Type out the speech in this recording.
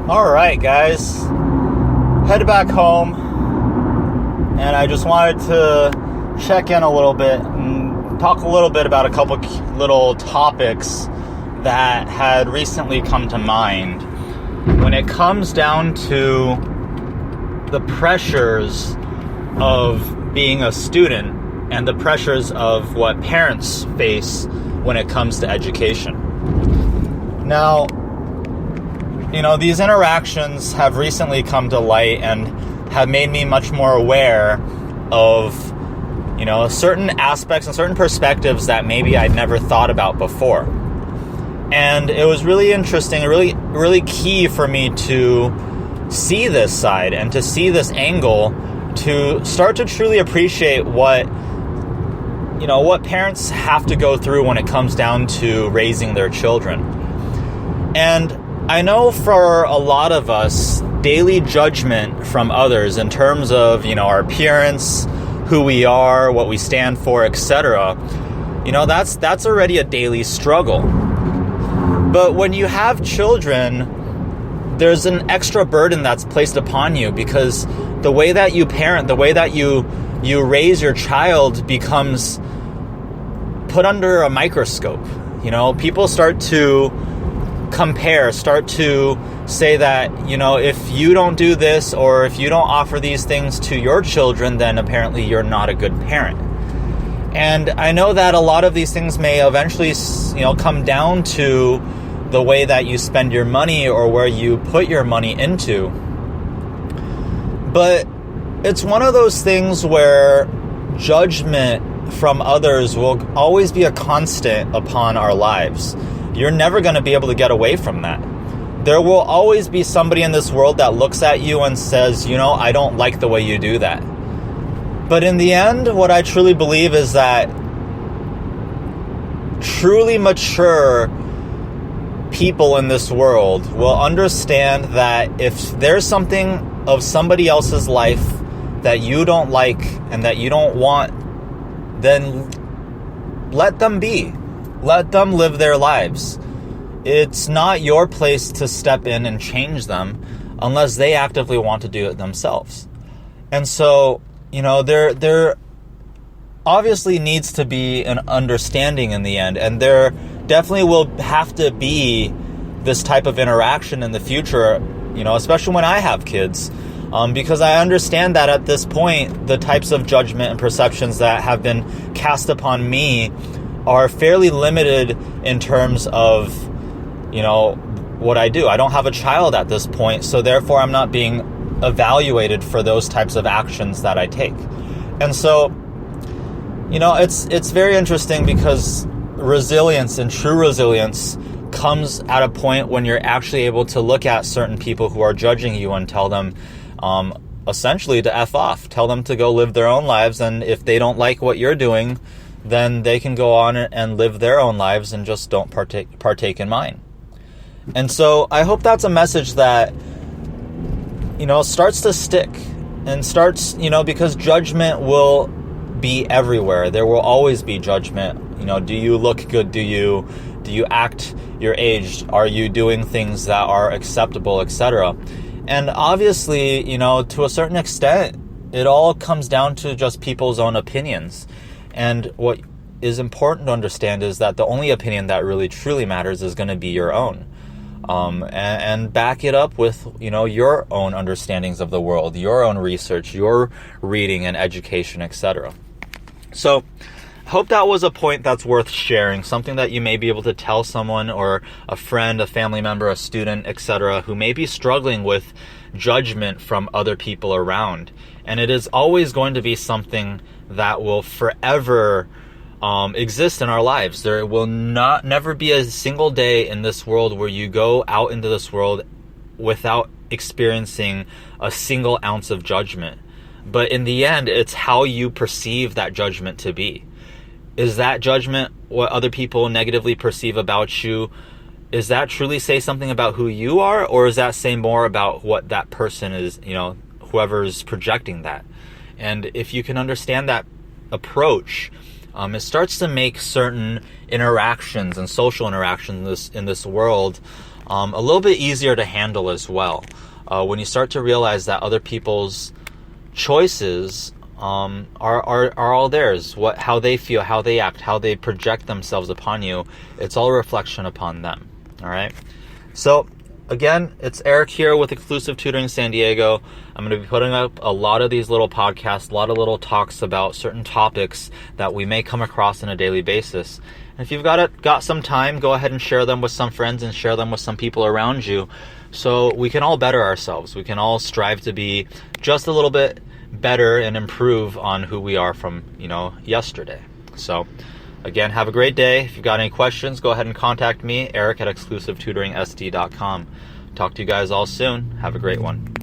Alright guys, headed back home, and I just wanted to check in a little bit and talk a little bit about a couple little topics that had recently come to mind when it comes down to the pressures of being a student and the pressures of what parents face when it comes to education. Now, these interactions have recently come to light and have made me much more aware of, certain aspects and certain perspectives that maybe I'd never thought about before. And it was really interesting, really, really key for me to see this side and to see this angle, to start to truly appreciate what parents have to go through when it comes down to raising their children. And I know for a lot of us, daily judgment from others in terms of, our appearance, who we are, what we stand for, etc., that's already a daily struggle. But when you have children, there's an extra burden that's placed upon you, because the way that you parent, the way that you raise your child becomes put under a microscope. People start to compare, start to say that, if you don't do this or if you don't offer these things to your children, then apparently you're not a good parent. And I know that a lot of these things may eventually, come down to the way that you spend your money or where you put your money into. But it's one of those things where judgment from others will always be a constant upon our lives. You're never going to be able to get away from that. There will always be somebody in this world that looks at you and says, I don't like the way you do that. But in the end, what I truly believe is that truly mature people in this world will understand that if there's something of somebody else's life that you don't like and that you don't want, then let them be. Let them live their lives. It's not your place to step in and change them unless they actively want to do it themselves. And so, there obviously needs to be an understanding in the end, and there definitely will have to be this type of interaction in the future, especially when I have kids, because I understand that at this point, the types of judgment and perceptions that have been cast upon me are fairly limited in terms of, what I do. I don't have a child at this point, so therefore I'm not being evaluated for those types of actions that I take. And so, it's very interesting, because resilience and true resilience comes at a point when you're actually able to look at certain people who are judging you and tell them, essentially to F off, tell them to go live their own lives, and if they don't like what you're doing, then they can go on and live their own lives and just don't partake in mine. And so I hope that's a message that, starts to stick and starts, because judgment will be everywhere. There will always be judgment. Do you look good? Do you act your age? Are you doing things that are acceptable, etc.? And obviously, to a certain extent, it all comes down to just people's own opinions. And what is important to understand is that the only opinion that really truly matters is going to be your own. And back it up with, your own understandings of the world, your own research, your reading and education, etc. So, I hope that was a point that's worth sharing, something that you may be able to tell someone, or a friend, a family member, a student, etc., who may be struggling with judgment from other people around. And it is always going to be something that will forever exist in our lives. There will never be a single day in this world where you go out into this world without experiencing a single ounce of judgment. But in the end, it's how you perceive that judgment to be. Is that judgment what other people negatively perceive about you? Is that truly say something about who you are? Or is that say more about what that person is, whoever's projecting that? And if you can understand that approach, it starts to make certain interactions and social interactions in this world a little bit easier to handle as well. When you start to realize that other people's choices are all theirs, how they feel, how they act, how they project themselves upon you, it's all a reflection upon them. All right. So again, it's Eric here with Exclusive Tutoring San Diego. I'm going to be putting up a lot of these little podcasts, a lot of little talks about certain topics that we may come across on a daily basis. And if you've got some time, go ahead and share them with some friends and share them with some people around you, so we can all better ourselves. We can all strive to be just a little bit better and improve on who we are from, yesterday. So again, have a great day. If you've got any questions, go ahead and contact me, Eric at exclusivetutoringsd.com. Talk to you guys all soon. Have a great one.